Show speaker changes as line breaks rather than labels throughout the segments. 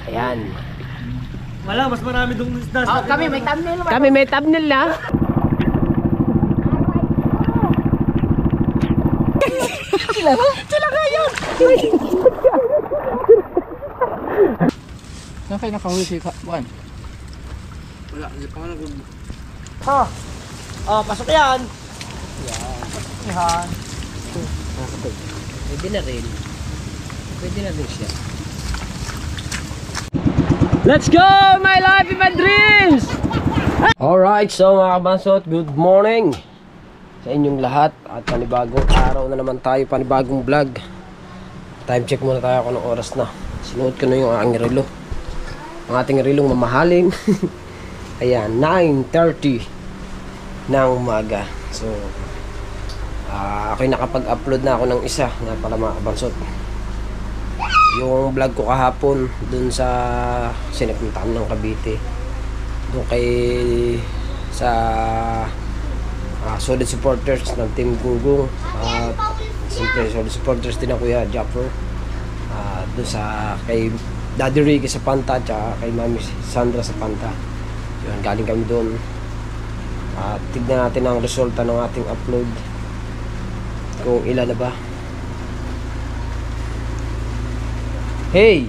Ayan.
Wala, mas marami dong isda.
Oh, kami may thumbnail. Kami may thumbnail na. Sila kayo.
Saan kayo nakahuli si Juan?
Wala, hindi pa nga nag... Ha? Oh, pasok yan. Yan.
Pwede na rin. Pwede na rin siya. Let's go! My life and my dreams! Alright, so mga kabansot, good morning sa inyong lahat. At panibagong araw na naman tayo, panibagong vlog. Time check muna tayo kung anong oras na. Sinuot ko na yung aking relo. Ang ating relong mamahaling. Ayan, 9:30 ng umaga. So, ako'y nakapag-upload na ako ng isa nga pala mga kabansot. Yung vlog ko kahapon dun sa sinapuntaan ng Cavite, dun kay sa solid supporters ng Team Gunggong, siyempre solid supporters din ako, Kuya Japper, dun sa kay Daddy Ricky sa Panta at kay Mami Sandra sa Panta. Yun, galing kami doon. Tignan natin ang resulta ng ating upload kung ilan na ba. Hey!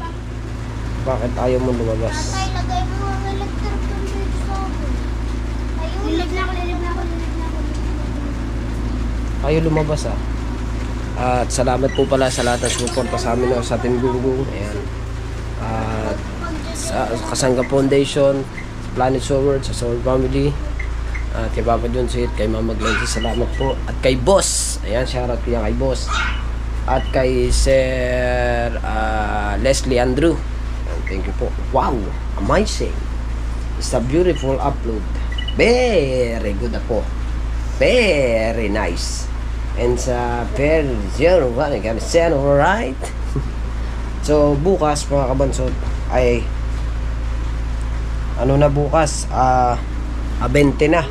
Bakit ayaw mo lumabas?
Tatay, lagay mo ang electric dun sa akin. Ayun. Lilig na ako.
Ayaw lumabas ah. At salamat po pala sa lahat ng sumuporta sa amin sa Team Gunggong. Ayan. At sa Kasangga Foundation, Planet Sword, sa Soul Family, at kay Papa John Sweet, kay Mama Glency, salamat po. At kay Boss, ayan, shoutout ko yan kay Boss. At kay Sir Leslie Andrew, thank you po. Wow, amazing. It's a beautiful upload. Very good po. Very nice. And sa very zero, what I gotta say, alright. So bukas mga kabansot ay ano na bukas, 20 na.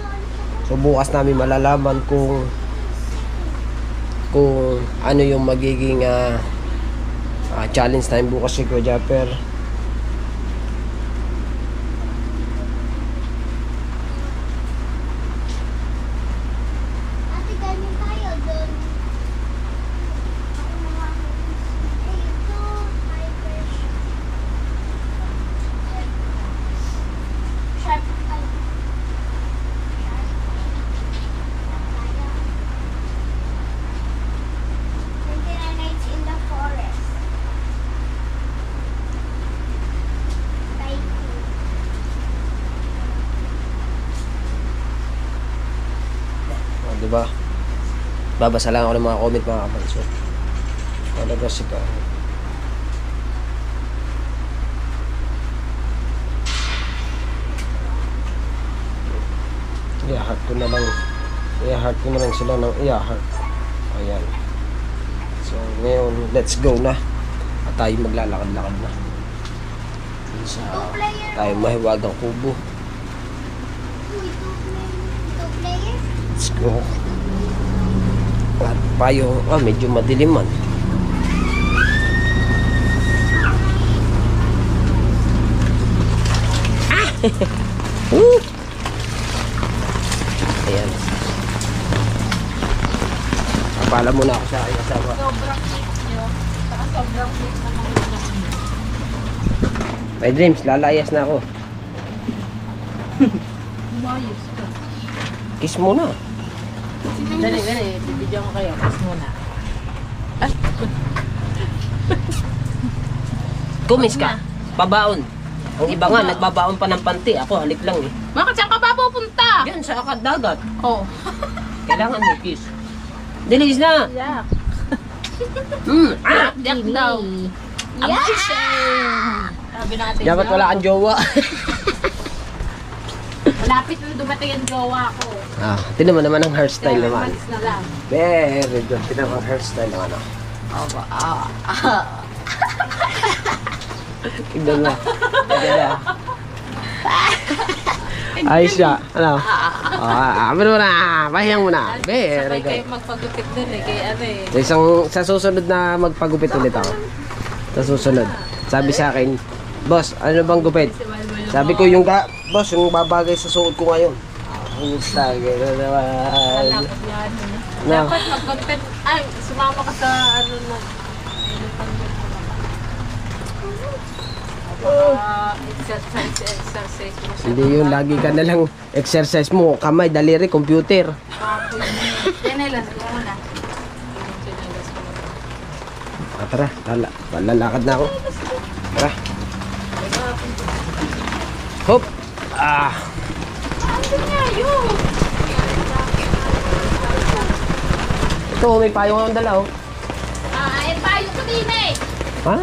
So bukas namin malalaman kung ano yung magiging challenge time bukas si Kuya Japper.
Ate, ganyan tayo dun. Ako mga... ito. High pressure. Sharp. Ay. Sharp. 29 nights in the forest. Typhoon.
Diba? Babasa lang ako ng mga comment mga kabansot. Talaga si ka. I-heart ko na lang sila ng i-heart. Ayan. So ngayon, let's go na. At tayo maglalakad-lakad na. Sa tayo mahiwagang kubo.
Uy, two players?
Let's go. At payo, medyo madilim man. Woo! Ayan. Pala muna ako sa akin asawa.
Sobrang liit nyo. Saka sobrang liit naman yung anak nyo.
My dreams, lalayas na ako.
Umayos ka.
Kiss muna.
Dali, bibidyo ko kayo. Kiss muna.
Kumis ka. Pabaon. Ang iba nga, nagbabaon pa ng panty. Ako, halik lang eh.
Bakit saan ka ba pupunta?
Yan, sa akad dagat.
Oh.
Kailangan may kiss. Dilis na!
Yak.
Ah!
Yak daw. Amazing! Sabi natin.
Dapat wala kang jowa.
Malapit na dumating ang jowa ko.
Tinan mo naman ang hairstyle
Kaya
naman.
malis na lang.
Very good. Tinan mo ang hairstyle naman.
Aba,
Tignan mo. Tignan mo. Ayos siya. Ano? Amin mo na. Pahiyang mo na. Very
Sabay kayo
good.
magpagupit dun eh. Kaya ano eh.
Sa susunod na magpagupit ulit ako. Sa susunod. Sabi sa akin, boss, ano bang gupit? Sabi ko yung boss, yung babagay sa suot ko ngayon. Ang tagay na naman.
Dapat yan.
No.
Dapat mag-content. Ay, sumama ka sa ano na. Exercise mo siya.
Hindi yun, lagi ka na lang exercise mo. Kamay, daliri, computer.
Yan na lang. Yan mo na.
Tara, lalakad na ako. Tara. Hop!
Ano nga yun?
Ito, may payong akong dala, oh.
Ay, payo ko din eh.
Ha?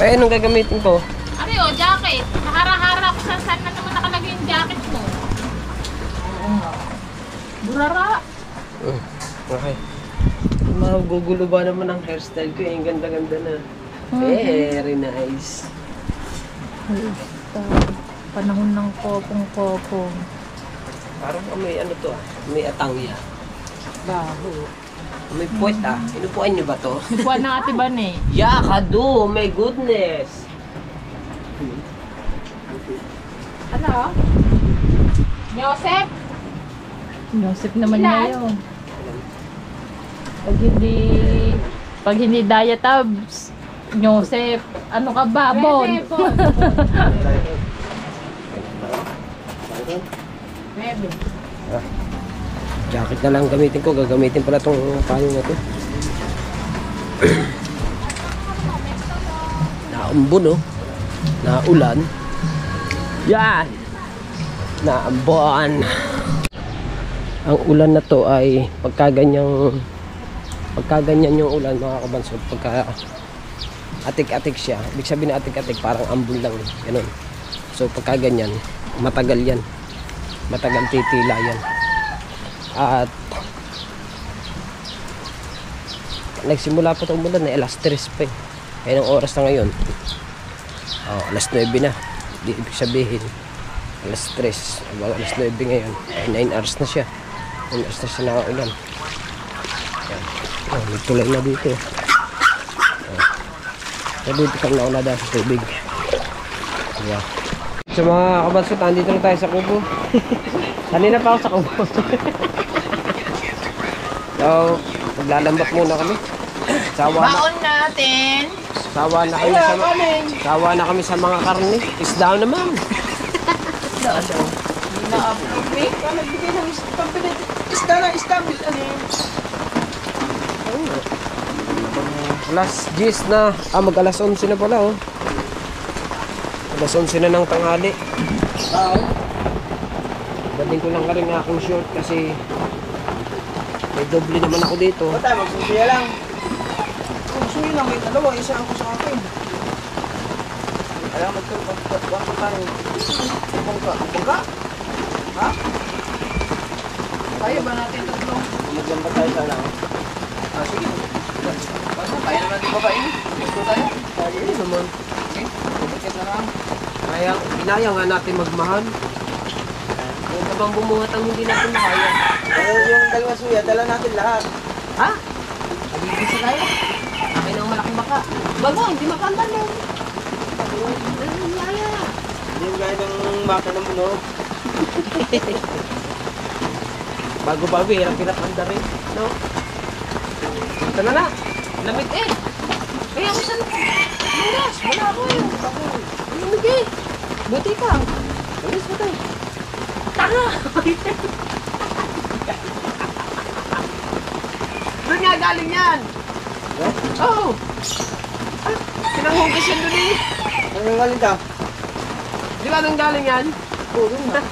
Eh, anong gagamitin ko?
Ano yun, jacket? Nahara-hara ko saan na naman nakalagay yung jacket mo. Burara.
Okay. Magugulo ba naman ang hairstyle ko? Ang ganda-ganda na. Very nice.
Panahon ng kopong-kopong.
Parang may ano to ah. May atangya.
Baho.
May puwet ah. Inupuan niyo ba to?
Buwan ng ate Ban eh.
Yeah, kado! My goodness!
Ano? Joseph? Joseph naman ngayon. Pag hindi diet abs, Joseph, ano ka ba, Bon? Bebe.
Jacket na lang gamitin ko. Gagamitin pala tong payong na to. Naumbon oh. Naulan. Yan! Naambon. Ang ulan na to ay pagka ganyan yung ulan mga kabansod, pagka atik-atik siya, ibig sabihin na atik-atik parang ambon lang ganun. So pagka ganyan, matagal yan, matagal titila yan. At nagsimula pa itong umulan na alas 3 pa eh. Kaya ng oras na ngayon, alas 9 na. Di ibig sabihin alas 3, alas 9 ngayon ay 9 hours na siya. 9 hours na siya nakaulan. May tulay na dito. Dito kang nauna dahil sa tubig. Yeah. So mga kabansot, andito na tayo sa kubo. Kanina pa ako sa kubo. So, maglalambak muna kami.
Baon natin.
Sawa na kami sa mga karne. Isda naman.
Na-approve.
Nagbigay ng isda na isda.
Alas 10 na. Mag-alas 11 na pala oh. Alas 11 na ng tanghali. Banding ko lang ka rin aking short kasi may doble naman ako dito.
Bata, magsusuya lang. Magsusuya lang, may dalawa. Isa ako sa akin. Alam mo, magkakot tayo. Bangka? Ha? Kaya ba natin tatlo? Magyan ba tayo sana? Sige. Basta, kaya naman di babae. Gusto tayo? Kaya naman. Okay? Bakit na lang?
Kaya inaya nga natin magmahal. Huwag na bang bumuhat ang hindi natin makaya.
Yung dalawa suya, dala natin lahat.
Ha? Nabibisa tayo. Akin ang malaking baka. Bago, hindi makantan lang.
Hindi yung gaya ng maka ng munog.
Bago-bago, hirap-hirap handa rin. No? Ito na na. Lamig eh. Kaya ako saan? Malas, wala ako eh. Lamig eh. Buti ka. Malas mo tayo. Tanga! Doon nga galing yan. Oo. Pinanghugas yan doon eh.
Ano yung galing ka?
Di ba doon galing yan?
Oo, doon na.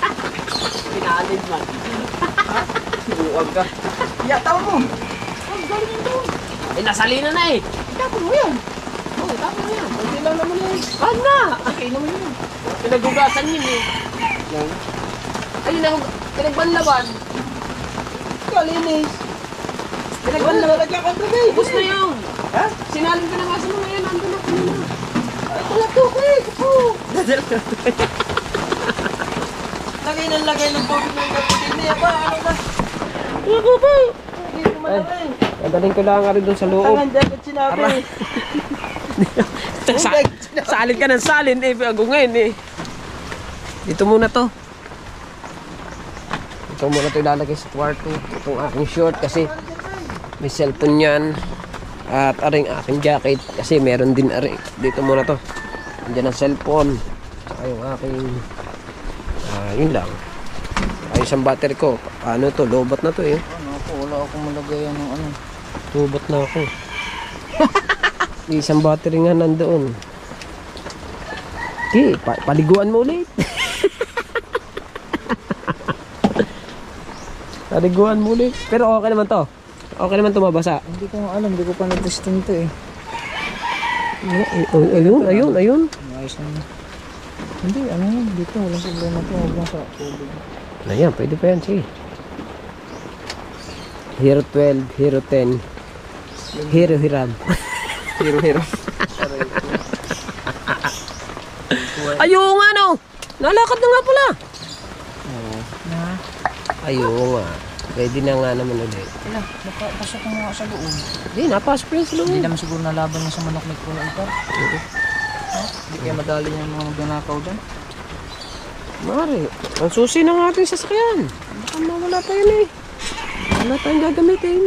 Pinaalid man.
Buwag ka. Yataw mo.
Oh, galing yan doon. Eh, nasalina na eh. Tapos mo yan. Oo, tapos mo yan.
Hindi lang naman yun.
Paano na?
Okay naman yun.
Pinagugasan yun eh.
Yan.
Ayun ang pinagbanlawan.
Kalinis.
Pinagbanlawan.
Nagkakagabi.
Ubus na yun.
Ha?
Sinalin ka na nga sa mga yan. Ando na kanina.
Ito na to, eh. Oo. Lagay ng tubig ng kapatid niya pa. Ano ba?
Ako ba?
Hindi ko malaki.
Dadalhin ko lang nga rin doon sa loob.
Dapat sinabi.
Salin ka ng salin eh. Bago ngayon eh. Dito muna to. Ito muna to ilalagay sa kwarto. Itong aking short kasi may cellphone yan. At aring aking jacket kasi meron din aring. Dito muna to. Andiyan ang cellphone. Saka yung aking yun lang. Ayos ang battery ko. Ano to? Lobat na to eh.
Ano ako, wala akong malagayan ng ano.
Lobat na ako. Isang battery nga nandoon. Okay, paliguan mo ulit. Paliguan mo ulit. Pero okay naman to. Okay naman to mabasa.
Hindi ko alam, hindi ko pa na-testing to eh.
Ayun.
Ayos na. Hindi, ano yun, dito, walang problema to. Huwag lang sa tubig.
Ayan, pwede pa yan, sige. Hero 12, Hero 10, Hero Hiram.
Hero.
Ayun nga no! Nalakad na nga pala!
Oo.
Ayun nga. Pwede na nga naman ulit.
Wala, nakapasok ko nga sa loob.
Hindi, napasok rin sa loob.
Hindi naman siguro nalaban mo sa manok ni Kuya Icar. Ha? Hindi kaya madali yung mga magnanakaw dyan.
Mari, ang susi ng ating sasakyan. Baka mawala pa yun eh. Wala tayong gagamitin.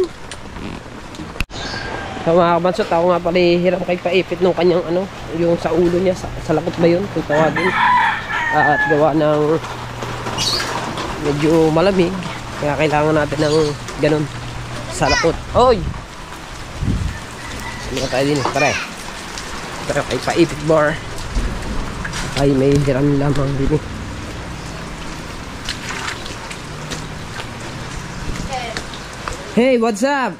So mga kabansot, ako nga pala hiram kay paipit nung kanyang ano, yung sa ulo niya, sa lakot ba yun, kung tawagin. At gawa ng medyo malamig. Kaya kailangan natin ng ganun sa lakot. Oy! Ano tayo din eh, tara. Tara kay paipit bar. Ay may hiram lamang din eh. Hey, what's up?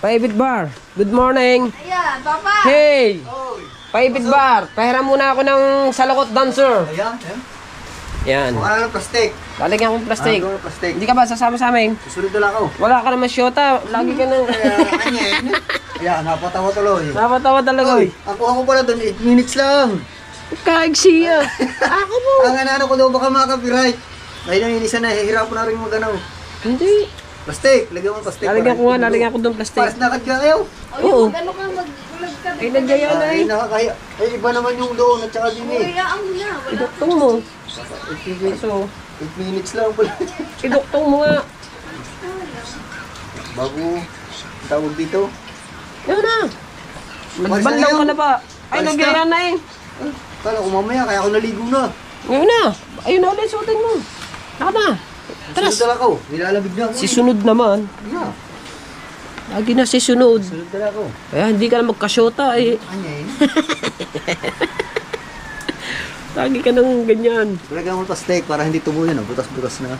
Paibit Bar. Good morning.
Ayan, Papa!
Hey! Paibit Bar. Pahiram muna ako ng salakot dancer.
Ayan.
Yan.
Mukha ng plastic.
Lalagyan akong plastic.
Plastic.
Hindi ka ba sasama sa amin?
Susunod na lang ako.
Wala ka naman syota. Lagi ka nang...
Ayan, napatawa tuloy.
Napatawa talaga.
Oy, ang kuha ko pala doon, 8 minutes lang.
Kaigsiya. Ako mo.
Ang ano ko daw baka makaka-copyright. Dahil ang inisa na, hihirapan na rin maganaw.
Hindi.
Plastic, lagyan mo plastic.
Lalagyan ko doon plastic.
Paras nakad ka kayo.
Oo.
Magano ka magkabit.
Ay, nagyaya na
Ay,
eh.
nakakaya. Ay, iba naman yung doon at saka din eh.
Kailangan mo na. Wala.
Iduktong mo. So,
8 minutes lang pala.
iduktong mo nga.
Bago tawag dito.
Yan na. Magbanlaw ka na ba? Ay,
Palis na.
nagyaya na eh.
Ay, kala ko mamaya, kaya ako naligo na.
Ngayon na. Ayun na ulit, suotin mo. Naka na. Tara.
Sunod na lang ako. Nilalamig na ako.
Sisunod naman.
Yeah.
Lagi na sisunod.
Sunod na lang ako.
Kaya hindi ka na magkasyota eh.
Anya eh.
Lagi ka nang ganyan.
Lagyan mo plastic para hindi tumulo na. Butas-butas na.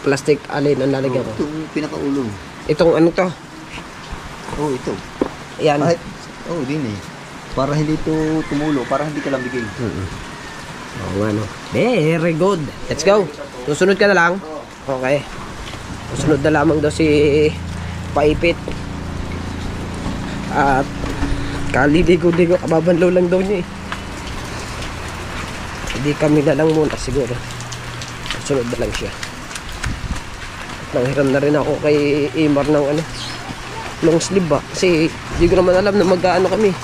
Plastic alin ang lalagyan ko.
Ito yung pinakaulo.
Itong ano to?
Oh, ito.
Yan.
Kahit, oh, din eh. Para hindi ito tumulo, para hindi ka lamigay.
Oo nga no. Very good. Let's go. Susunod ka na lang. Okay. Susunod na lamang daw si Paipit. At kaliligo-ligo, kababanlaw lang daw niya eh. Hindi kami na lang muna siguro. Susunod na lang siya. At nanghiram na rin ako kay Imar ng ano, long sleeve ba. Kasi hindi ko naman alam na mag-ano kami.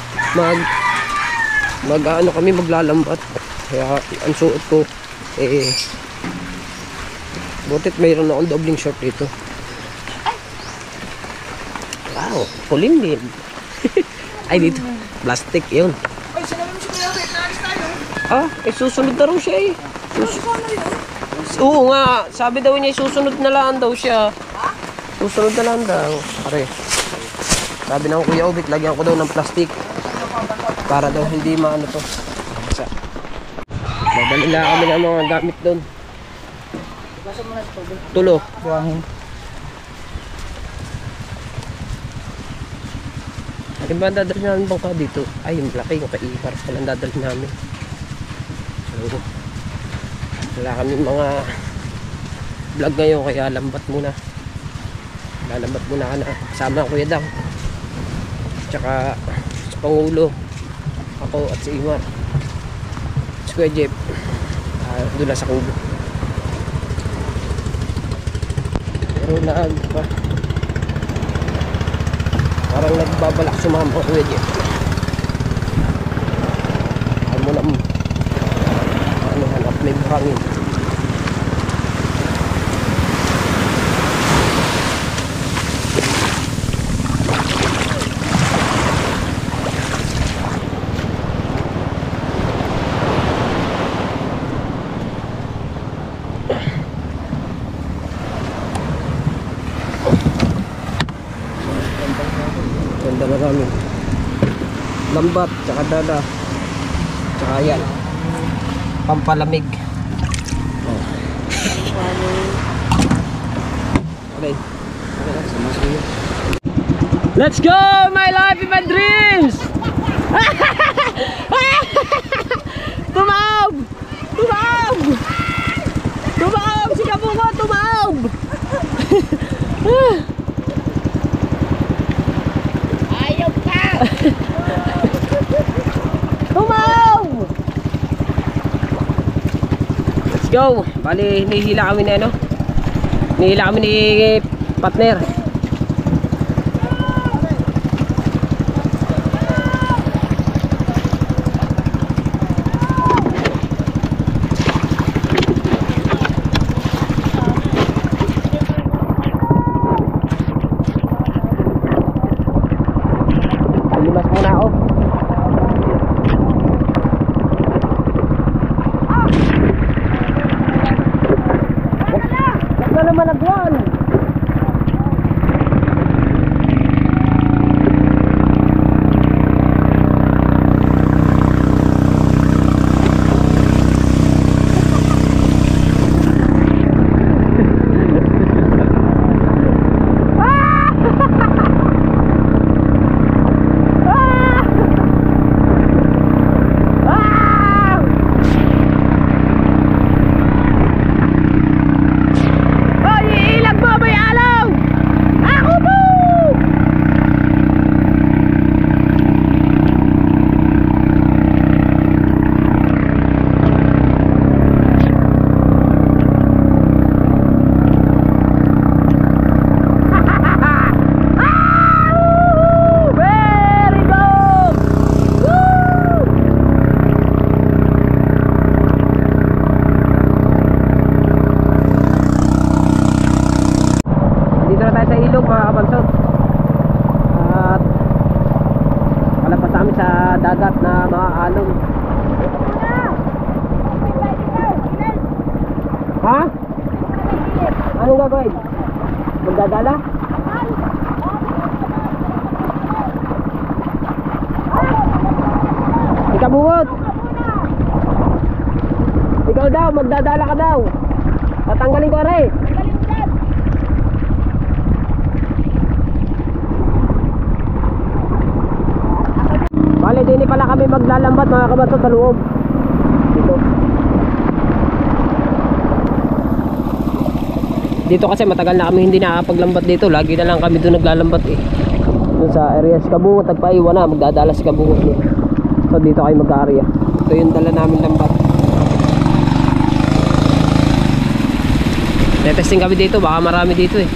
Mag-ano kami, maglalambat. Kaya ang suot ko eh butit mayroon akong dobling short dito. Wow, pulim din. Ay dito, plastic yun.
Ay, sinabi mo siya kaya, naalis tayo.
Ah, eh susunod na raw siya eh. Oo nga, sabi daw niya susunod na lang daw siya. Susunod na lang daw. Pare. Sabi ng Kuya Ubit, lagyan ko daw ng plastic. Para daw hindi maano to. Basta. Dadalhin na kami ng mga gamit doon. Tulo.
Buhangin.
Akin ba ang dadalhin namin bangka dito? Ay, yung laki, yung kaipar pala ang dadalhin namin. So, wala kami mga vlog ngayon, kaya lambat muna. Lalambat muna ka na. Kasama ang Kuya Dang. Tsaka sa Pangulo. Ako at si Imar. Si Kuya Jeff. Doon lang sa kubo. Pero naag pa. Parang nagbabalak sumama ko kuya dyan. Ayaw mo na ano, hanap may buhangin. Ganda na kami. Lambat, tsaka dada. Tsaka yan. Pampalamig. Oh. Okay. Let's go! My life and my dreams! Tumawag! Tumawag! Tumawag! Si Kabungo, tumawag! Tumaw! Let's go! Bali, nihila kami na ano? Nihila kami ni partner. Limas muna ako. Huwag na naman nagwan. Dagat na mga alon. Ha? Anong gagawin? Magdadala? Ikaw bungot. Ikaw daw, magdadala ka daw. Tatanggalin ko rin. Bale, din pala kami maglalambat mga kabato sa loob. Dito. Dito kasi matagal na kami hindi nakapaglambat dito. Lagi na lang kami doon naglalambat eh. Doon sa area sa Kabungot, tagpaiwan na, magdadala sa Kabungot eh. So dito kayo magka-area. Ito yung dala namin lambat. Testing kami dito, baka marami dito eh.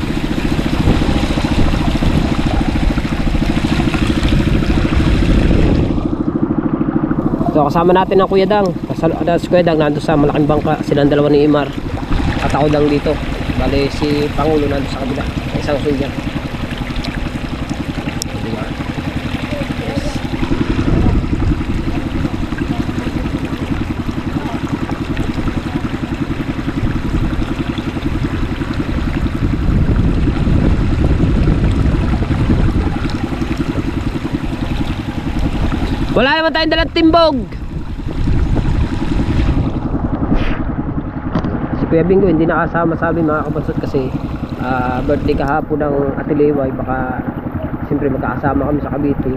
So kasama natin ang Kuya Dang. Si Kuya Dang nandun sa malaking bangka. Silang dalawa ni Imar. At ako Dang dito. Bale si Pangulo nandun sa kabila. Sa isang suya. Wala naman tayong dalang timbog. Si Kuya Bingo hindi nakasama sa amin mga kabansot kasi birthday kahapon ng Ate Liway. Baka siyempre magkakasama kami sa Cavite.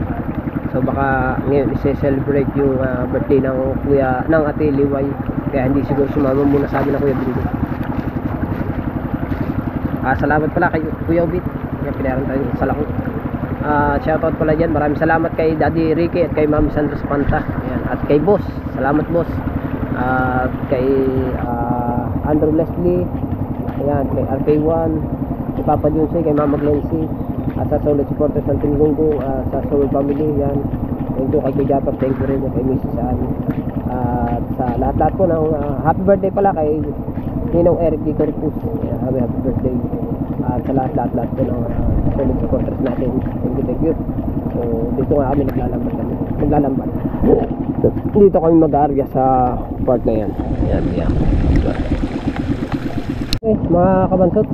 So baka ngayon i-celebrate yung birthday ng Ate Liway. Kaya hindi siguro sumama muna sa amin ng Kuya Bingo. Salamat pala kay Kuya Ubit. Kaya pinayaran tayo sa lako. Shoutout pala dyan, maraming salamat kay Daddy Ricky at kay Mami Sandra Spanta. Ayan. At kay Boss, salamat Boss. At kay Andrew Leslie. Ayan, kay RK1, kay Papa Junse, kay Mama Glency. At sa solid supporters ng Team Gunggong, sa Soul Family, yan. Thank you kay Kuya Japap, thank you rin kay Mrs. Ann. At sa lahat-lahat po ng happy birthday pala kay Ninong Eric D. Corpus. Happy birthday. At sa lahat po ng solid supporters natin. Thank you. So, dito nga kami naglalambat. Dito kami mag-aarya sa part na yan. Yan. Okay, mga kabansot.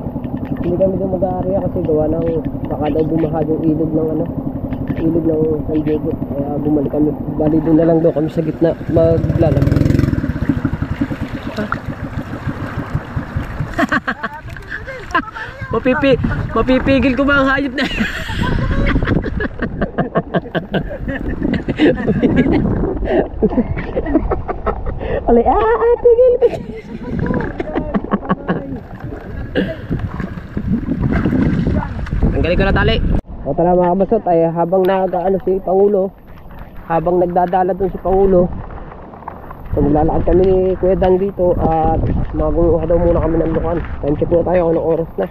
Hindi kami doon mag-aarya kasi gawa ng baka daw bumaha yung ilog ng San Diego. Kaya bumalik kami. Bali doon na lang daw kami sa gitna maglalambat. Mapipigil ko ba ang hayop na? Alay, tigil. Tanggalin ko na tali. O tara mga kabasot, ay habang si Pangulo, habang nagdadala dun si Pangulo, so maglalakad kami ni Kuya Dan dito at magunguha daw muna kami ng lukan. Time check po tayo, anong oras na?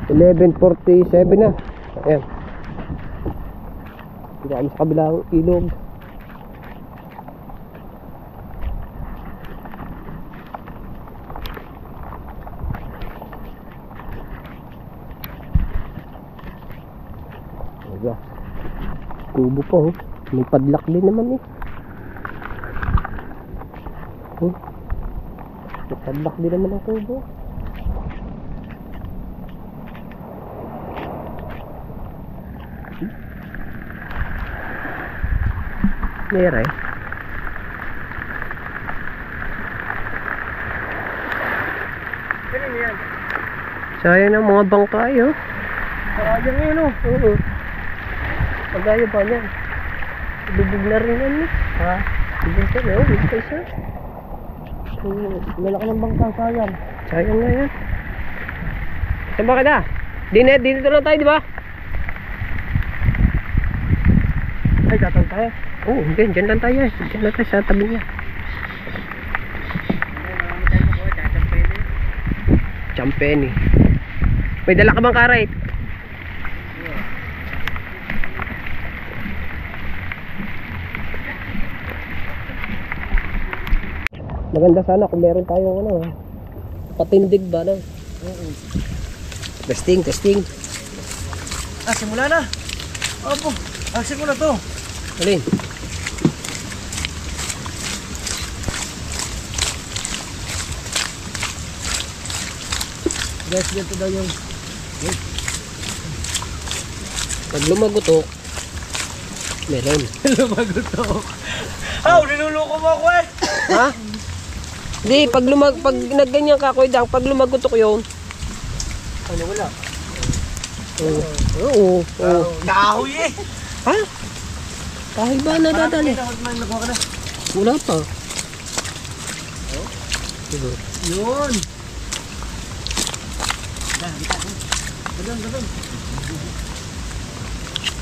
11:47 na. Ayan. Dito kami sa kabilang ilog. Ayan. Kubo po. May padlock din naman eh. May padlock din naman ang kubo. Meron eh. Sayang ng mga bangkay oh. Sayang yun oh. Oo. Pagaya ba yan? Bubog na rin yan eh. Ha? Bubog ka na oh. Bubog ka isa. Lalaki ng bangka, sayang. Sayang nga yan. Saan ba ka na? Dito lang tayo, di ba? Ay, datang tayo. Oo, dyan lang tayo. Dyan lang tayo sa tabi niya. Champeni. May dala ka bang karait? Maganda sana kung meron tayong patindig ba no? Testing.
Simula na. Opo. Simula to.
Alin?
Guys, dito daw yung
Pag lumagutok, meron.
lumagutok. Niluloko mo ako eh.
Ha? Hindi, pag nagganyan ka, Kuya Dang, pag lumagutok yun.
Ano wala?
Oo.
Kahoy eh.
Ha? Kahoy ba nadadali? Wala pa.
Yun. Gadon.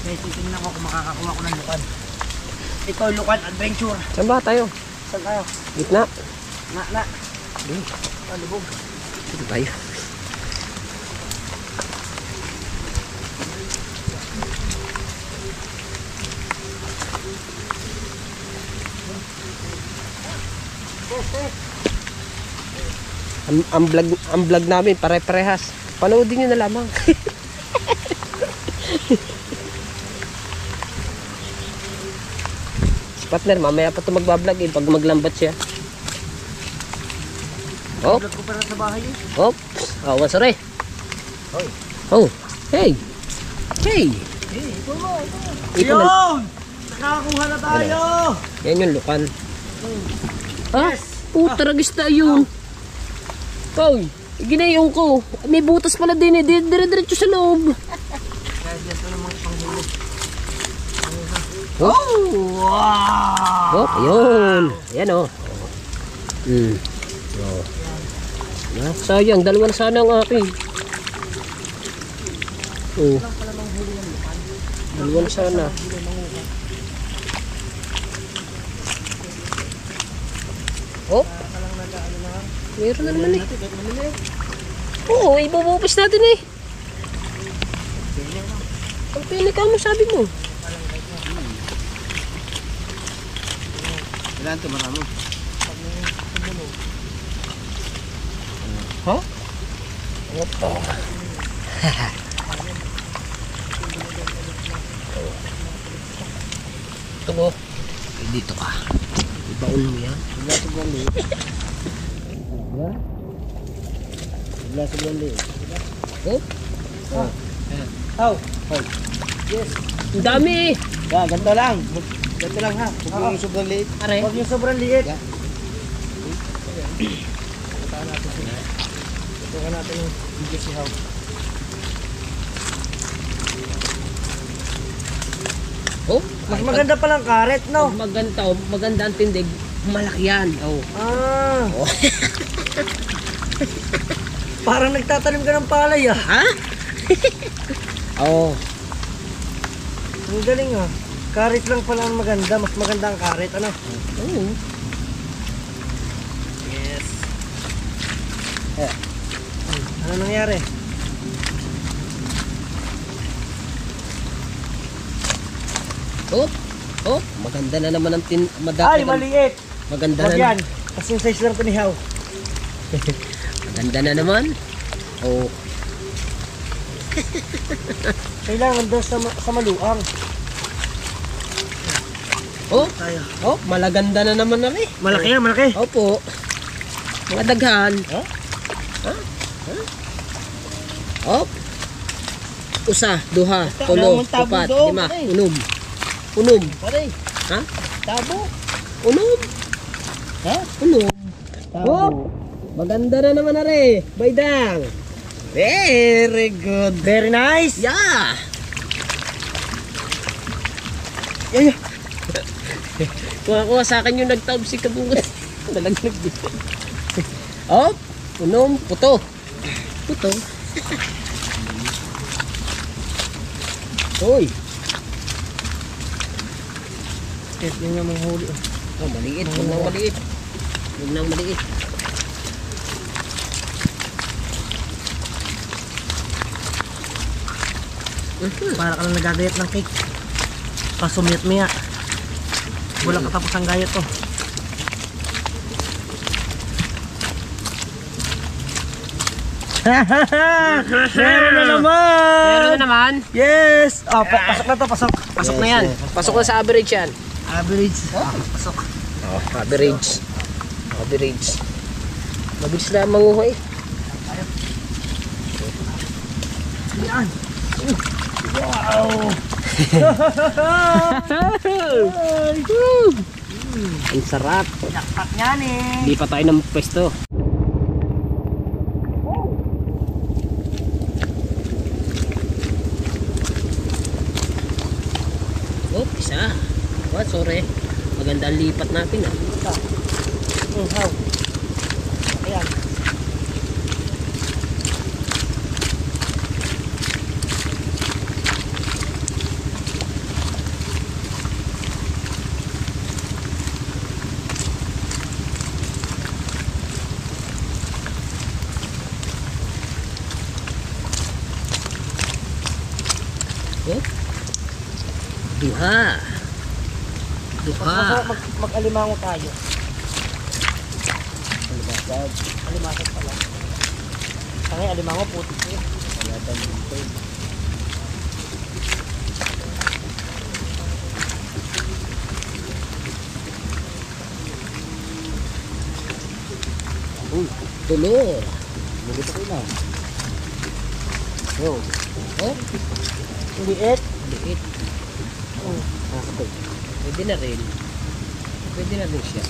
Guys, titingnan ko kung makakakuha ko ng lukan. Ito, lukan adventure.
Saan ba tayo?
Saan tayo?
Gitna.
Na. Lubog.
Dito tayo. Ang vlog namin pare-parehas. Panoodin nyo na lamang. Si partner, mamaya pa ito magbablog pag maglambat siya. Oh.
Vlog ko para sa bahay eh.
Oh. Oh, sorry. Oh. Hey.
Ito mo.
Ito na.
Yun! Nakakuha na tayo!
Yan yung lukan. Ah, puta ragista yun. Hoy, ginayong ko. May butas pala din eh. Dire-diretso sa loob.
Guys, yan ito namang panghuli.
Oh,
Wow!
oh, yun. Ayan oh. Oh. Ah, sayang, dalawa na sana ang akin. Oh. Dalawa na sana. Oh. Meron na naman eh. Oo, ibubupis natin eh. Pili ka mo, sabi mo.
Kailangan ito marami.
Ha? Ito. Ito mo. Dito ka. Ibaon mo yan.
Bigla sobrang liit. Bigla sobrang liit.
Oh?
How?
Yes. Ang dami.
Ganito lang. Ganito lang ha. Huwag yung sobrang liit.
Are.
Huwag yung sobrang liit. Tutukan natin yung video si How.
Oh?
Mas maganda palang karet, no?
Maganda ang tindig. Malaki yan. Oh.
Ah. Parang nagtatanim ka ng palay, ah.
Ha? Oh.
Ang galing, ah. Karet lang pala ang maganda. Mas maganda ang karet, ano?
Oh.
Yes. Ano nangyari?
Oh. Oh. Maganda na naman ang
Ay, maliit.
Maganda
Wag
na.
yan. Kasi yung size lang ito ni How.
Maganda na naman. Oh.
Kailangan doon sa maluang.
Oh.
Tayo.
Oh. Malaganda na naman na rin.
Malaki yan, malaki.
Opo. Mga daghan.
Ha?
Op. Usa, duha,
Basta,
tulo,
wala mong tabo
upat,
doon,
lima,
pare.
unom. Unom.
Pare,
Ha?
tabo.
Unom.
Ha?
Unom.
Tabo.
Oh. Maganda na naman na rin. Baydang. Very good.
Very nice.
Yeah.
Yeah.
Kuha sa akin yung nagtaob si Kabungot. Nalaglag dito. Oh. Unom. Puto. Puto. Hoy.
Yes, yun nga mga huli.
Oh, maliit. Huwag nang maliit. Huwag nang maliit.
Para ka lang nagagayat ng cake. Pasumiyat mo ya. Walang katapos ang gayat to. Meron na naman!
Meron na naman.
Yes! Oh, pasok na to, pasok.
Pasok na yan. Pasok na sa average yan.
Average. Pasok.
Oh, average. Average. Mabilis na manguha eh.
Yan. Wow!
Ang sarap.
Jackpot yan eh.
Hindi pa tayo ng pwesto. Oh, isa. What, sorry. Maganda ang lipat natin ah.
How? Ayan.
Oh. Duha. Duha.
Mag-alimango tayo. Alimasag pala. Tangay, alimango puti ko.
Tulo.
Bugito ko lang.
Oh. Oh.
Liit.
Liit.
Oh.
Pwede na rin. Pwede na rin siya.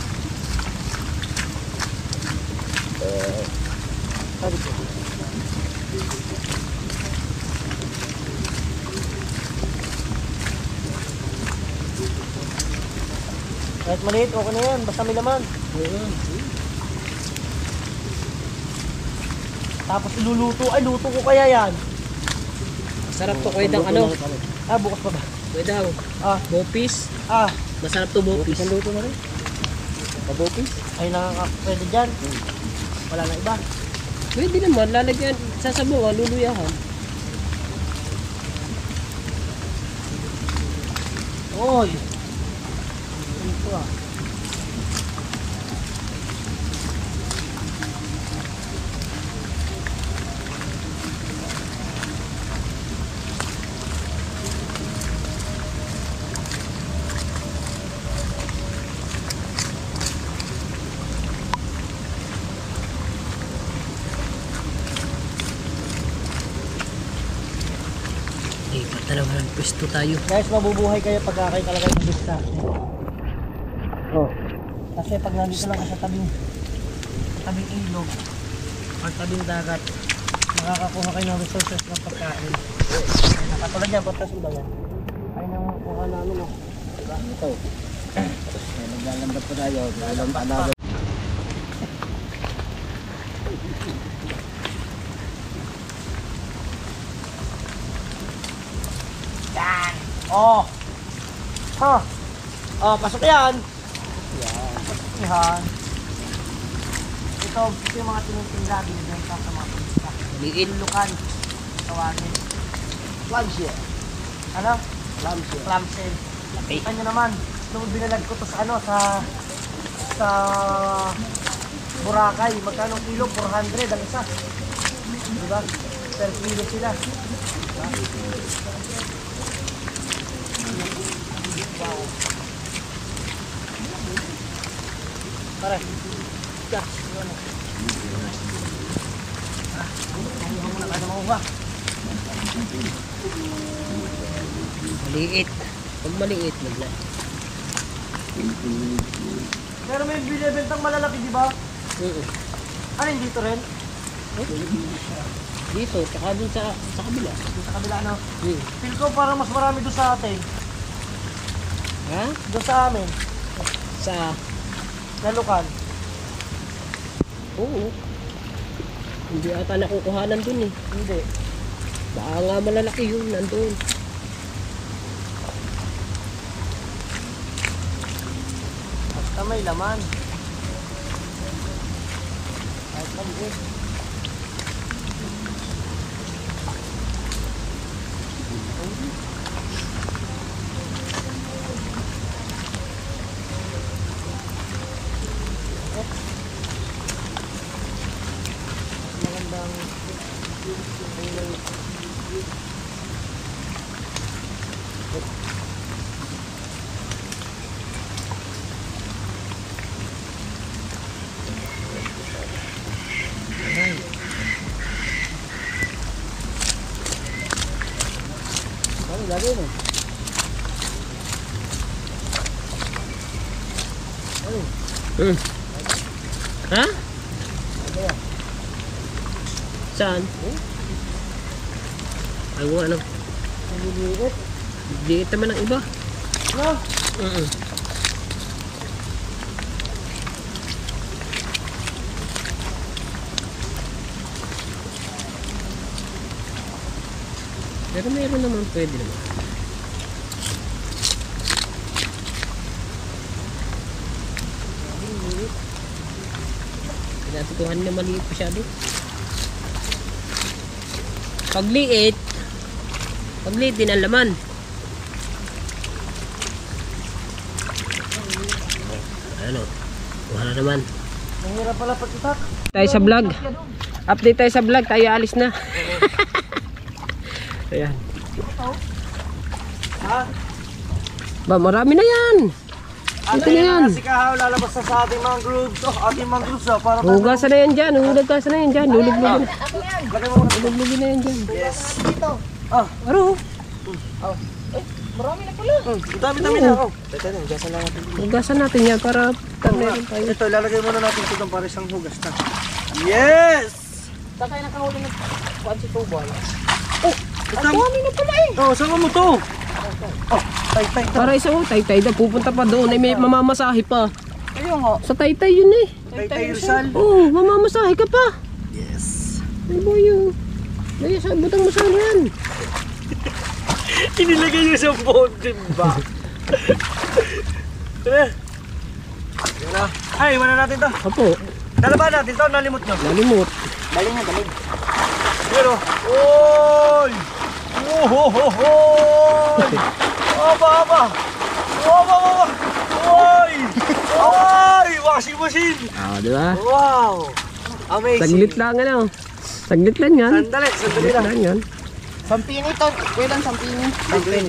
Sabi ko. Kahit maliit, okay na yan. Basta may laman. Tapos iluluto. Ay, luto ko kaya yan.
Sarap to kwedang ano.
Ah, bukas pa ba?
Kwedang.
Ah,
Bopis.
ah.
Masarap to bopis.
Isang luto na rin.
Pabopis?
Ay, nakaka-pwede dyan. Wala na iba.
Pwede naman. Lalagyan. Sasabungan. Luluyahan.
Oy! Ito ah.
Ikat na naman ang pwesto tayo.
Guys, mabubuhay kayo pag kayo talaga ng bista. Oh. Kasi pag nandito lang ka sa tabing ilog or tabing dagat, makakakuha kayo ng resources ng pagkain. Nakatulad yan, patas mo ba yan? Ayun ang kuha namin, oh. Diba? Ito. Naglalambat pa tayo. Naglalambat pa. Yan! Oh! Ha! Oh, pasok yan! Yan. Pasok yan. Ito yung mga tinitinda. Binibenta sa mga turista.
Liit.
Lulukan. Tawagin. Clamshell. Ano? Clamshell. Clamshell. Kita nyo naman. Nung binalag ko to sa ano, sa Boracay. Magkano kilo? 400 ang isa. Diba? Per kilo sila. Diba? Wow. Pare. Gas. Ano? Ayaw mo na kada makuha.
Maliit. Pag maliit, magla.
Pero may binibentang malalaki, di ba? Ano yung dito rin?
Dito, tsaka dun sa kabila.
Dito sa kabila, ano? Feel ko parang mas marami doon sa atin.
Ha?
Doon sa amin.
Sa...
Nalukan.
Oo. Hindi ata nakukuhanan dun eh.
Hindi.
Baka nga malalaki yun, nandun.
Basta may laman. Kahit maliit. Magandang ano lagay mo? Ano?
Ha?
Ano yan?
Saan? Ay, ano?
Naliliit?
Liit naman ang iba.
No?
Pero meron naman, pwede naman. Pinatutuhan na maliit pa siya din. Pagliit din ang laman. Ano? Kuha na naman.
Ang hirap pala pag-itak.
Tayo sa vlog. Update tayo sa vlog. Tayo alis na. Ayan.
Ha?
Ba, marami na yan. Ito na yan.
Si Kahaw lalabas na sa ating mangroves. Oh, ating mangroves oh. Para
Hugasan na yan dyan. Hugasan na yan dyan. Luluglugin na.
lagay mo muna.
Luluglugin na yan dyan.
Yes. Dito. Ah.
Aro.
Marami na pala. Ang dami-dami na. Oh. Teka na, hugasan lang natin.
Hugasan natin yan para meron tayo.
Ito, ilalagay muna natin ito ng para isang hugas na. Yes! Saan tayo nakahuli ng kuwan si Tubal? Oh! Ang dami na pala eh! Oh, saan mo to? Oh, tay-tay to.
Para isang taytay na pupunta pa doon ay may mamamasahe pa.
Ayun nga.
Sa taytay yun eh.
Tay-tay Rizal.
Oo, mamamasahe ka pa.
Yes.
Ano ba yun? Dahil sa butang masahe yan.
Inilagay nyo sa phone, diba? Tara. Yun na. Ay, iwan na natin to.
Apo,
Dalaban natin to, nalimot nyo.
nalimot.
Daling na, daling. Pero, oy! Ohohohoy! Aba, aba! washing machine!
Ah, di ba?
Wow! Amazing!
Saglit lang ano. Saglit lang yan.
Sandali lang.
Lang yan.
Sampini to. Kuya lang sampini.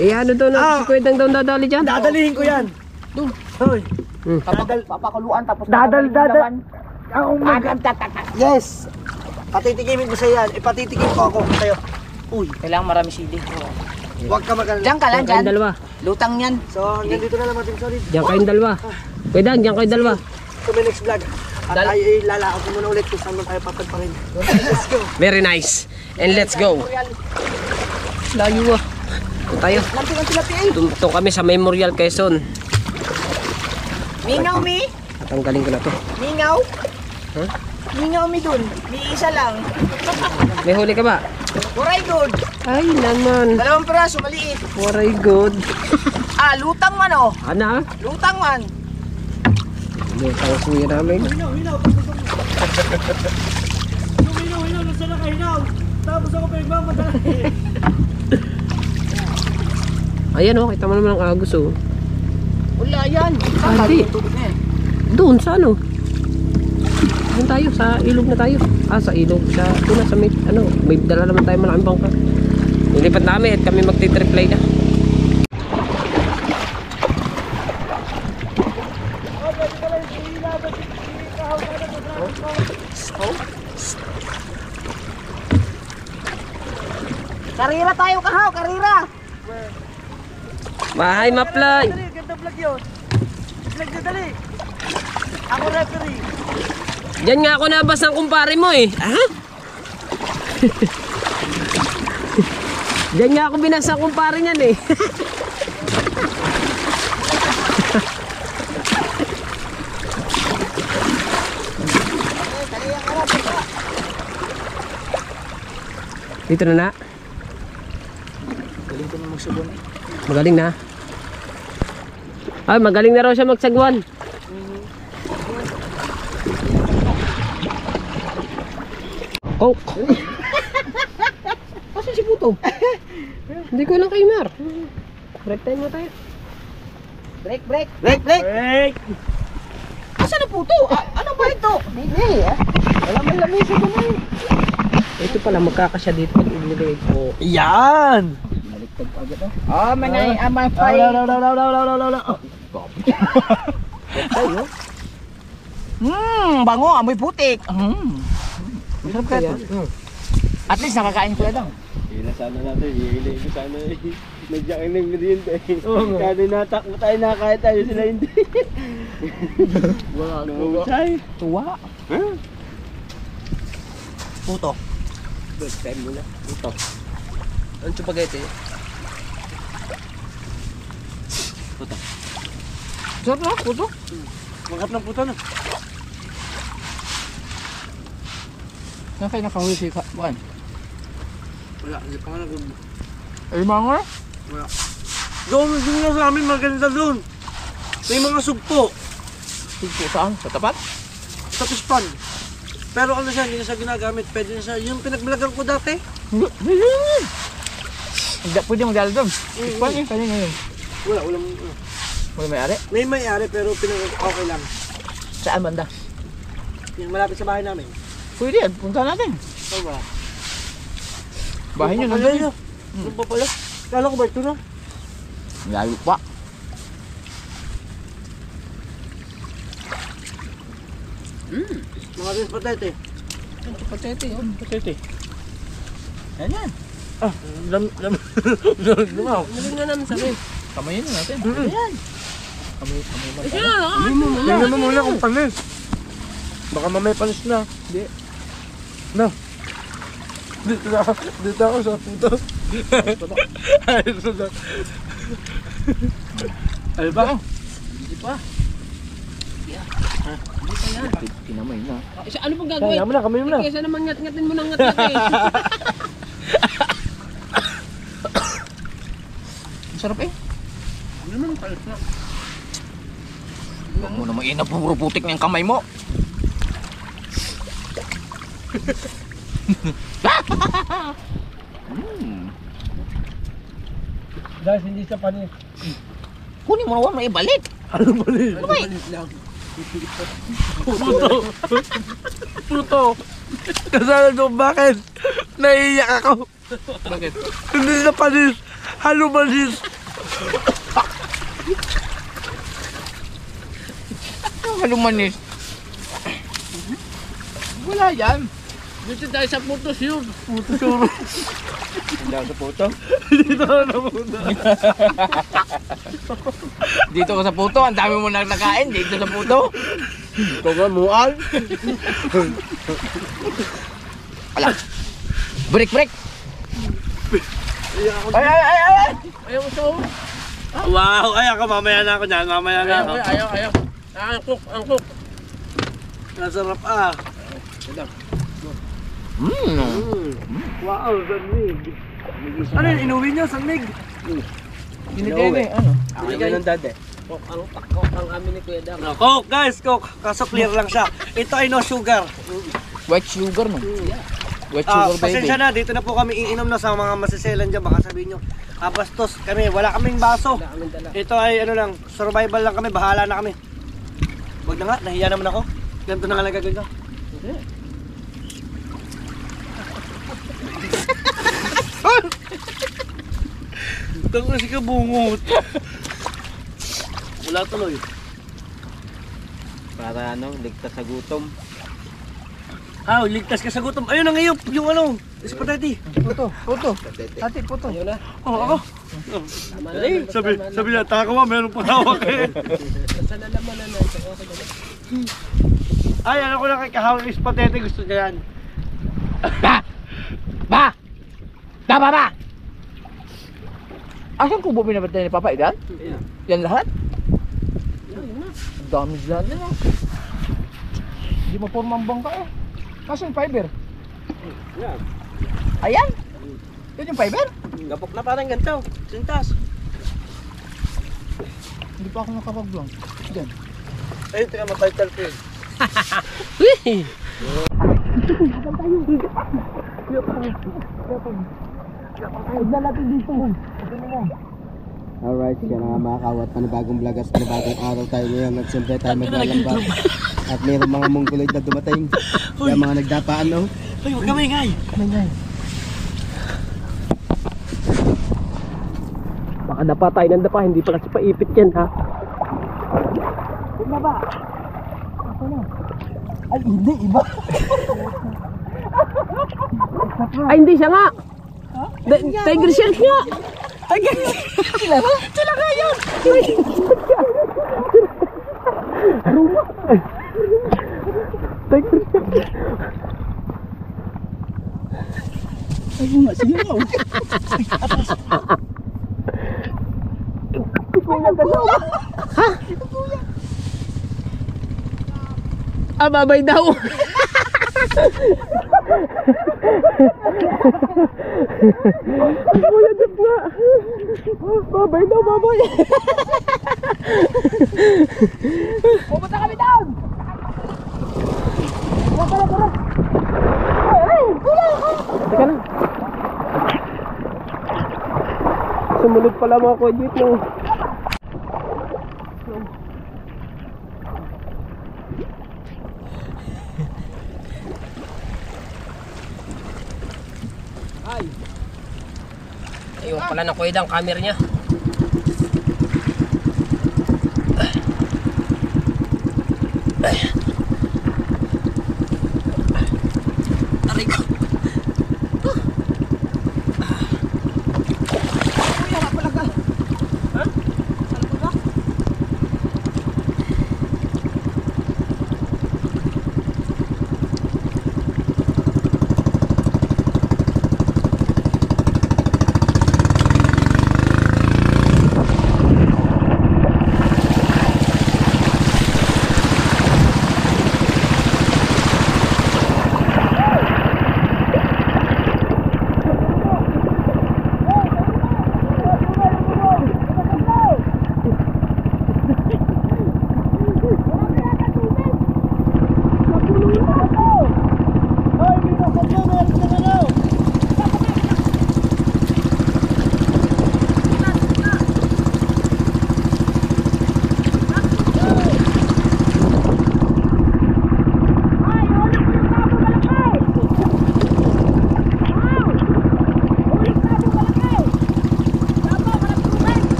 Eh ano daw na si Kuya Dang daw dadali dyan?
Dadalihin ko yan!
Doon.
Hoy!
Papakuluan tapos
Dadal. Ako
Yes.
Patitikimin ko sa yan. Ipatitikim ko ako sa'yo. Uy,
Kailangan marami sili.
huwag ka magalala.
Diyan ka lang,
Diyan kayong
dyan.
dalawa.
Lutang yan.
So, hanggang dito na lang Team Solid.
Diyan kayong dalawa. Kuya Dang, diyan kayong dalawa.
So, may next vlog. At tayo ay lalakad ko muna ulit kung saan man tayo papadparin. Let's go.
Very nice. And let's go. Layo ah. Ito tayo. Ito kami sa Memorial Quezon.
Mingaw mi.
Tatanggalin ko na to.
Mingaw.
Huh?
Mingaw mi dun. May isa lang.
May huli ka ba?
Waray good.
Ay naman.
2 piraso, maliit.
Very good.
Lutang man oh.
Ana?
Lutang man.
Lutang kuya namin.
Hinaw. Nasa na kahinaw. Tapos ako pinagmamadala.
Ayan oh, kita mo naman ang agos oh.
Wala yan.
Hindi. Doon sa ano? Doon tayo, sa ilog na tayo. Sa ilog. Doon na sa may, may dala naman tayo malaking bangka. Nilipat namin at kami magti-triply na.
Karira tayo kahaw, karira.
Bahay maplay.
Ganda vlog yun. Vlog na dali. Ako referee.
Diyan nga ako nabas ng kumpare mo eh. Diyan nga ako binasa ng kumpare niyan eh. Dito na na.
Galing ko na magsubon.
Magaling na. Ay, magaling na raw siya magsagwan. Coke. Kasi si Puto. Hindi ko lang kay Mar. Break time mo tayo.
Break, break.
Break!
Asan na puto? Ano ba ito? Hindi wala man lamisa ko na yun.
Ito pala magkakasya dito pag ililagay ko.
Yan!
Manay, amay pay. Bango, amoy putik.
Masarap kaya.
At least nakakain ko lang.
Hila sana natin, hihili ko sana nagyak ng merienda eh. Kaya natakbo tayo nakakaya tayo sila hindi.
Wala
Namusay.
Tuwa.
Puto.
Break time muna. Ito. Ang spaghetti.
Sarap na, puto.
Mangkap ng puto na.
Saan kayo nakahuli si Bukan?
Wala, hindi pa nga nag...
Ay, mga
Doon na sa amin, maganda doon. May mga sugpo.
Sugpo saan? Sa tapat?
Sa pispan. Pero ano siya, hindi na siya ginagamit. Pwede na siya, yung pinagbilagan ko dati.
Pwede magdala doon. Paano yung kanina yun?
Walang...
Wala may ari?
May may-ari pero okay lang.
Saan banda?
Yung malapit sa bahay namin.
Pwede yan, punta natin.
Oh, ba?
Bahay nyo
Nandun
nandun.
Doon pa pala. Kala ko ba ito na?
Layo pa.
Mga rin patete.
Patete yun.
Patete.
Yan yan.
Lumaw.
Maling na namin sabi.
Kamayin na natin.
Yan.
Kamay man.
Tingnan mo muna kung panis. Baka mamay panis na. Hindi. No. Dito ako sa puto. Ay ba?
Hindi pa. Kinamay na.
Ano pong gagawin?
Kaya mo na, kami mo na.
Kesa naman ngat-ngatin mo ng ngat-ngat eh.
Sarap eh.
Ano naman panis na?
Huwag mo naman puro putik ng kamay mo.
Guys, hindi siya panis.
Kunin mo naman, may balik.
Ano panis?
Ano ba eh?
Puto. Kasalanan ko bakit? Naiiyak ako.
Bakit?
Hindi na panis. Halo manis.
Halumanis. Wala yan. Dito tayo sa putos yun.
Puto suro.
Hindi ako sa puto.
Dito ako na puto.
Dito ka sa puto, ang dami mo nang nakain. Dito sa puto.
Ikaw nga, mual.
Ala. Break, break. Ay. Ayaw mo sa
Wow, ay ako mamaya na ako dyan. Mamaya na ako.
Ayaw. Ang cook.
Nasarap ah. Wow, sanmig. Ano yun, inuwi niyo, sanmig?
Binigay ano?
Binigay ng dad eh. Ang amin ni Kuya Dam.
Coke, guys, Coke. Kaso clear lang siya. Ito ay no sugar.
White sugar no? White sugar baby.
Pasensya na, dito na po kami iinom na sa mga masiselan dyan. Baka sabihin nyo, bastos kami, wala kaming baso.
Wala kaming dala.
Ito ay ano lang, survival lang kami, bahala na kami. Wag na nga, nahiya naman ako. Ganito na nga lang gagawin ko. Ito kasi kabungot. Wala tuloy.
Para ano, ligtas sa gutom.
Ligtas ka sa gutom. Ayun ang ngayop, yung ano, spaghetti.
Puto. Ate, puto.
Ayun na.
Ako.
Tama na.
Sabi na, takawa, meron pang hawak eh.
Sa nalamanan na ito. Okay na.
Ay, ano ko lang kay kahawak yung spaghetti, gusto niya yan.
Ba! Asan kubo binabantay ni Papa Idan? Yan lahat? Ang dami dyan na. Hindi mo formang bangka eh. Asan fiber?
Yan.
Ayan! Yun yung fiber?
Gapok na parang ganito. Sintas.
Hindi pa ako nakapag-vlog. Diyan.
Ayun, tika ma-title ko yun.
Alright, kaya na nga mga kawat, panibagong vlog at panibagong araw tayo ngayon at siyempre tayo maglalamba. At mayroong mga mongoloid na dumating. Kaya mga nagdapaan, no?
Uy, huwag ka maingay.
Baka dapa tayo ng dapa, hindi pa kasi paipit yan ha.
Ay, hindi. Iba.
Ay, hindi siya nga! Tiger shark nga!
Sila nga yun!
Tiger shark!
Ay, nga. Sige nga.
Babay daw! Kuya Jeff nga! Babay daw, babay!
Pumunta kami down!
Teka lang. Sumunod pala mga Kuya Jeff, no? Ayun pala na Kuya Dam, camera niya. Aray ko.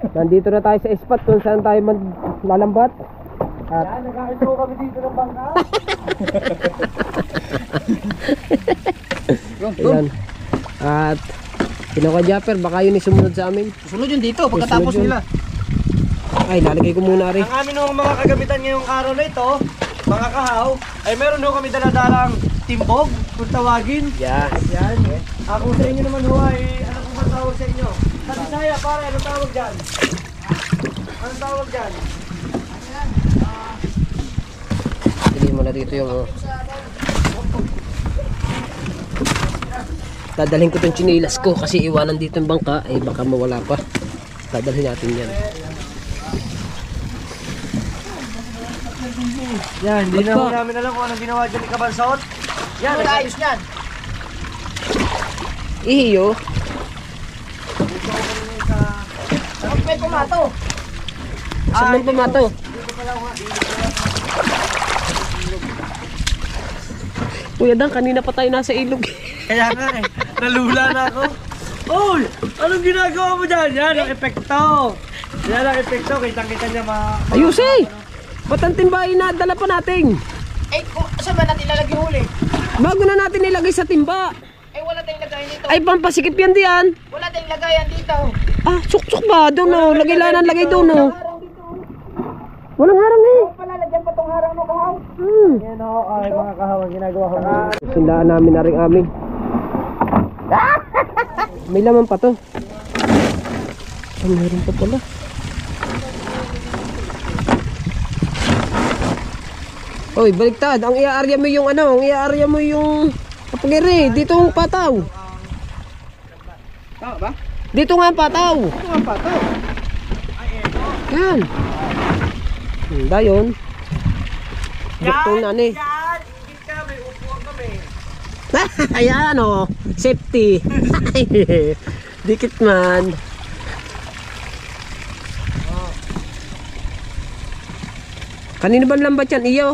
Nandito na tayo sa spot kung saan tayo lalambat. At
Yan, nagkakito kami dito ng bangka.
ayan. At Kinuha Japper, baka yun sumunod sa amin.
Susunod yun dito, pagkatapos
Susunod yun.
nila.
Ay, lalagay ko muna rin.
Ang amin ng mga kagamitan ngayong araw na ito, mga kahaw, ay meron ho kami daladalang timbog, kung tawagin.
Yeah.
Yan. Ako sa inyo naman ho ay, ano kung ba tawag sa inyo? Sa Bisaya, pare, anong tawag dyan? Anong tawag dyan?
Pili mo na dito yung dadalhin ko itong chinilas ko kasi iwanan dito yung bangka ay baka mawala pa. Dadalhin natin yan.
Yan, hindi na
Ba't
ho
ba?
namin alam kung anong ginawa dyan ni Kabansot. Yan, nag-ayos niyan.
Ihiyo.
Ang may pumato.
Saan man pumato? Kuya Dan, kanina pa tayo nasa ilog.
Kaya nga eh, nalula na ako. Uy! Anong ginagawa mo dyan? Yan ang epekto. Yan ang epekto. Kitang-kita niya
Ayos eh! Ba't ang timbahin na dala pa natin?
Eh, saan ba natin ilalagay yung huli?
Bago na natin nilagay sa timba.
Eh, wala tayong lagayan dito.
Ay, pampasikip yan diyan.
Wala tayong lagayan dito.
Ah, suksok ba? Doon o. Lagay lanan, lagay doon o. Walang harang eh.
Palalagyan pa tong harang mo, kahaw.
Yan o, ay mga kahawan, ginagawa ko.
Sindaan namin na rin amin. May laman pa to. Ay, meron pa pala. Oy, baliktad. Ang iaarya mo yung ano, ang iaarya mo yung kapagiri. Dito ang pataw.
Tama ba?
Dito nga ang pataw.
Ito nga pa to.
Yan. Dayon. Dito na ni.
Yan! Hindi ka, may upuan kami.
Ayan o. Safety. Dikit man. Kanino ba lambat yan? Iyo?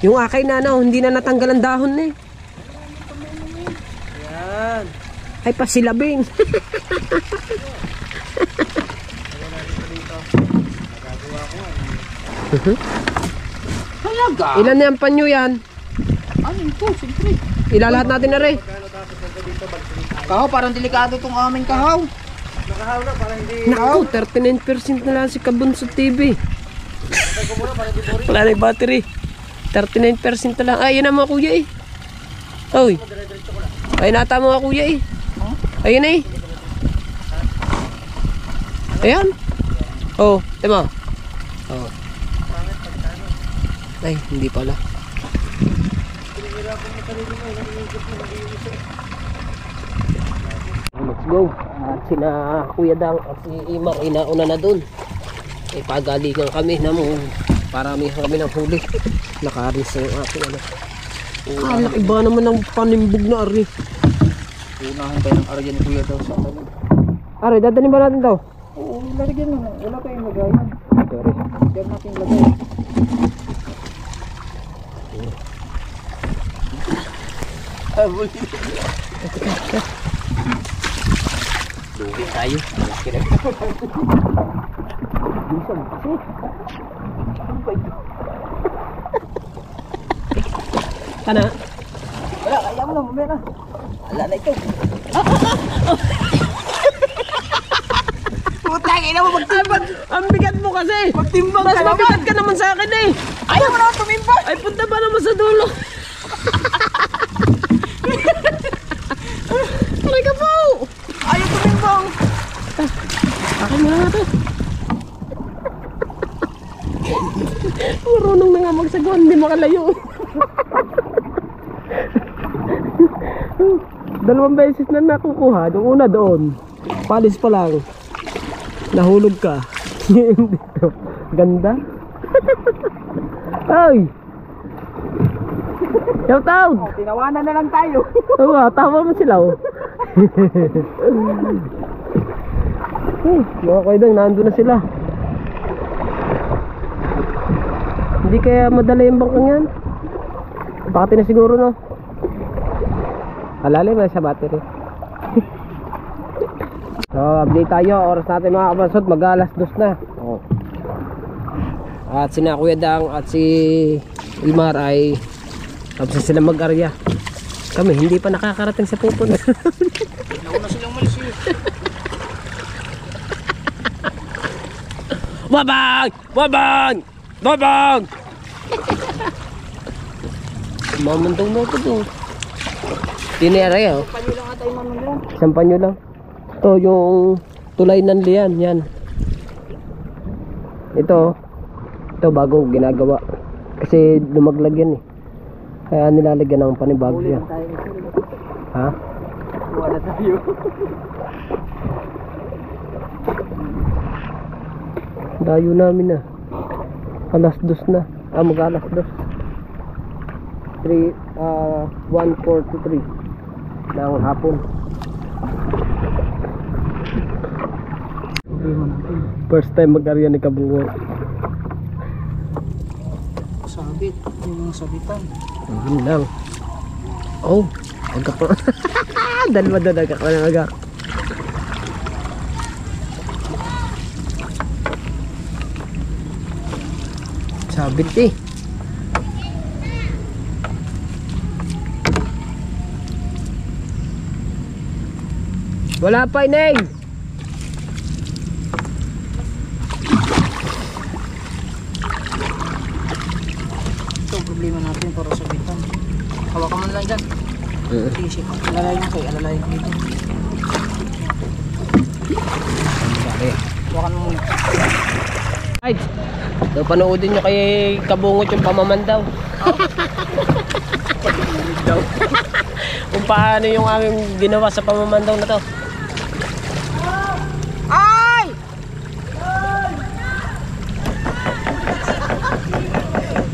Yung akay na ano, hindi na natanggal ang dahon eh.
Yan.
Ay pasilabing.
Talaga?
Ilan na yung panyo yan?
Ano ito? Siyempre.
Ilalahat natin na rin.
Kahaw, parang delikado tong aming kahaw.
Nakahaw na para hindi...
Naku, 39% na lang si Kabunso TV. Wala na yung battery. 39% na lang. Ay, yun na mga kuya eh. Oy. Ay, nata mga kuya eh. Ayun eh. Ayan. Oh, tama. Oh. Ay, hindi pala. Let's go. At sina Kuya Dang at si Imar ay nauna na dun. Ay pagalingan kami na mo. Parami kami ng huli. Nakaris yung ating ano. Ah, laki ba naman ng panimbog na ari.
Unahan tayo ng aryan ni Kuya daw sa tabi.
Ari, dadalhin ba natin to?
Oo, lalagyan mo. Wala tayong lagayan.
Sorry.
Diyan natin lagayan.
Luwi tayo. Kana?
Wala, kaya mo na, mamaya na. Wala na ito. Putang ina mo, magtimbang.
Ang bigat mo kasi.
Magtimbang
Mas
ka naman.
mabigat ka naman sa akin eh.
Ayaw mo naman tumimbang.
Ay, punta ba naman sa dulo? Aray ka po!
Ayaw tumimbang.
Akin mo na nga to. Marunong na nga magsagwan, hindi makalayo. Dalawang beses na nakukuha. Yung una doon, palis pa lang. Nahulog ka. Dito. Ganda. Ay! Shout out!
Tinawanan na lang tayo.
Oo nga, tawa mo sila oh. Mga kaidang, nandun na sila. Hindi kaya madala yung bangkang yan. Bakit na siguro no? Alalim na sa battery. update tayo. Oras natin mga kabansot, mag-alas 2 na. Oh. At sina Kuya Dang at si Ilmar ay tapos na sila mag-arya. Kami hindi pa nakakarating sa pupon.
Nauna silang malis yun.
Babang! Babang! Babang! Mamantong na ito doon. Tinere oh.
Panyo lang ata yung mamang.
Isang panyo lang. Ito yung tulay ng liyan. Yan. Ito bago ginagawa. Kasi lumaglag yan eh. Kaya nilalagyan ng panibago yan. Ha?
Wala tayo.
Dayo namin na. Alas 2 na. Mag-alas 2. 1:43 ng hapon. First time mag-arya ni Kabungo.
Sabit. Yung mga sabitan.
Yun lang. Oh, agak pa. Dalawa doon agak pa ng agak. Sabit eh. Wala pa ineng.
Ito ang problema natin para sabitan. Hawakan mo na lang dyan. Isip. Alalayin mo kayo. Alalayin ko dito. Hawakan mo muna.
Right. So panoodin nyo kay Kabungot yung pamamandaw. Kung paano yung aming ginawa sa pamamandaw na to.
Ay!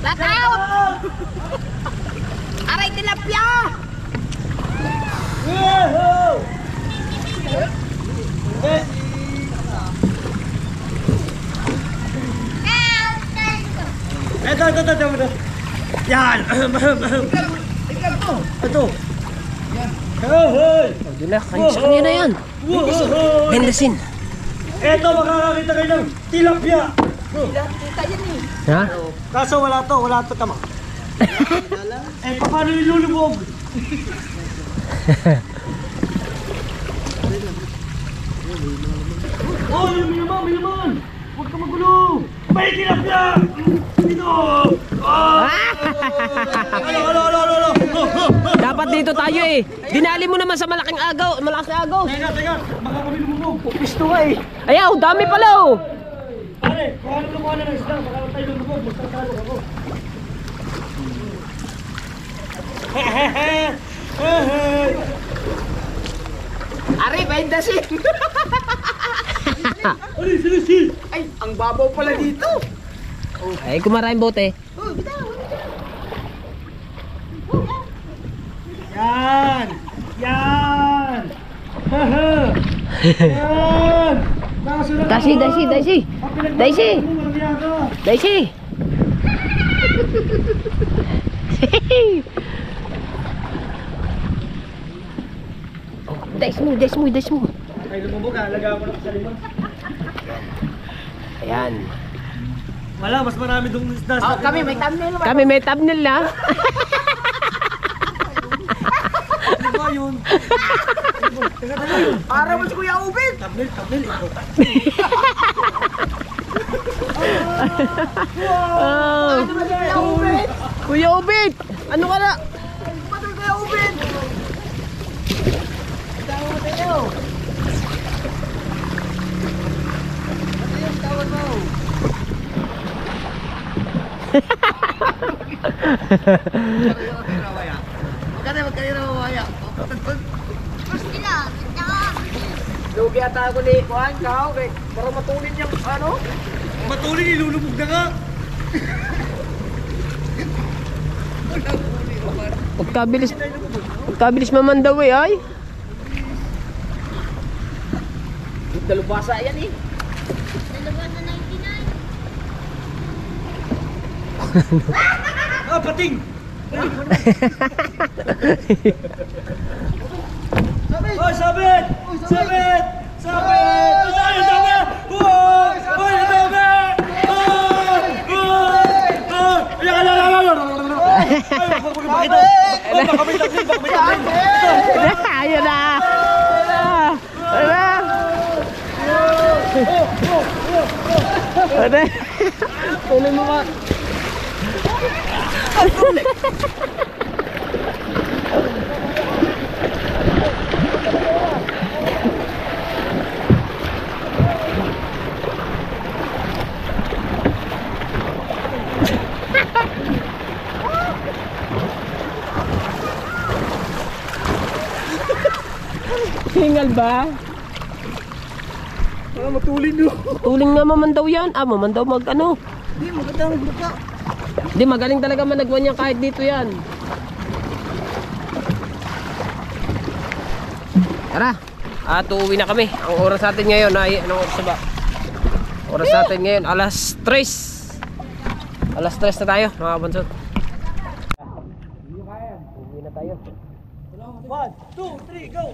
Lataw! Aray tilapia!
Ito. Yan! Ito! Hey!
Oh, doon na, sa kanya na yan. Henderson.
Ito, makakakita kayo ng tilapia!
Ha?
Kaso wala to tama. Paano nilulubog? Oh, may naman! Huwag ka magulo! May tilapia! Dito! Alo!
Dapat dito tayo eh. Dinali mo naman sa malaking agaw. Malakas na agaw.
Teka! Baka kami lumubog! Pisto ka eh!
Ayaw, dami pala oh.
Pare, kung ano lumuha na ng isda, baka lang tayo lumubog. Basta talo ako.
Aray, Henderson!
Sili!
Ay, ang babaw pala dito!
Ay, kumaraing bote.
Yan! Yan!
Daisy. Daisy mo.
Ay, lumubog ha. Lagaan mo na sa limang.
Ayan.
Wala, mas marami doon isda.
Oh, kami may thumbnail naman.
Kami may thumbnail na.
Ano ba yun?
Para mo si Kuya Ubin!
Thumbnail ito.
Oh.
Ano ba si Kuya Ubin?
Kuya Ubit, ano ka na?
Ano si Kuya Ubin? Tawag mo tayo! Ano yung tawag mo? Magkano na mawaya?
Gusto na. Tsaka,
Lugi ata ako ni Juan, kao, para matulin yung ano?
Matulin, ilulubog na nga.
Pagkabilis mamandaw eh ay.
Dalubasa yan eh.
dalawa na 99.
Pating! Sabit!
Ayun na! Ayun na! Ayun na! Tuloy mo ba? Hingal ba?
Matulin nyo.
Tuling nga mamandaw yan. Mamandaw mag ano.
Hindi, magandang buka.
Hindi, magaling talaga managwan yan kahit dito yan. Tara. At uuwi na kami. Ang oras natin ngayon ay, anong oras ba? Oras natin ngayon, alas 3. Alas 3 na tayo, mga kabansot. Uuwi na tayo.
1, 2, 3, go!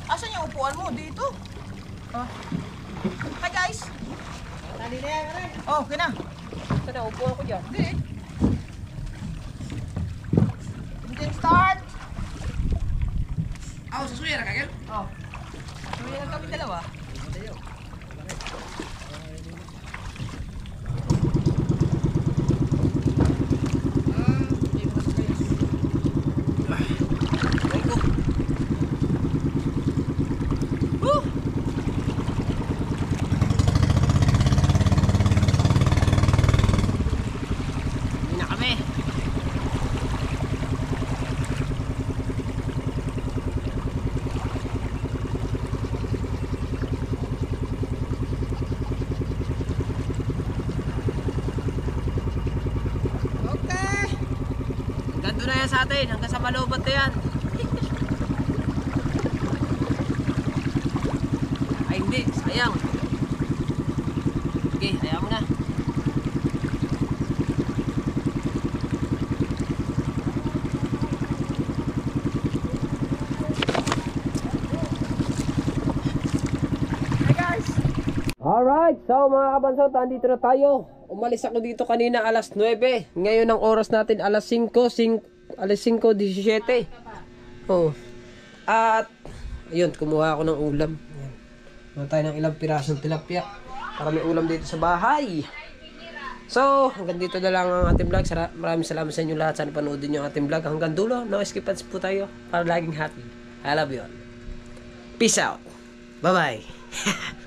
Asan yung upuan mo? Dito. Hi guys. Oh, okay na.
Sana, upo ako dyan.
Hindi. Engine start. Sasuya na kagel? Sasuya na kami dalawa.
Hindi na kami.
Okay.
Hanggang doon na yan sa atin. Hanggang sa Malobat na yan. Ay hindi, sayang. Okay, hayaan mo na. Alright, so mga kabansot, andito na tayo. Umalis ako dito kanina alas 9. Ngayon ang oras natin alas 5:17. Oh. At ayun, kumuha ako ng ulam. Ayan. Meron tayo ng ilang pirasong tilapia para may ulam dito sa bahay. So, hanggang dito na lang ang ating vlog. Maraming salamat sa inyo lahat. Sana panoodin nyo ang ating vlog hanggang dulo. No skip ads po tayo para laging happy. I love you all. Peace out. Bye-bye.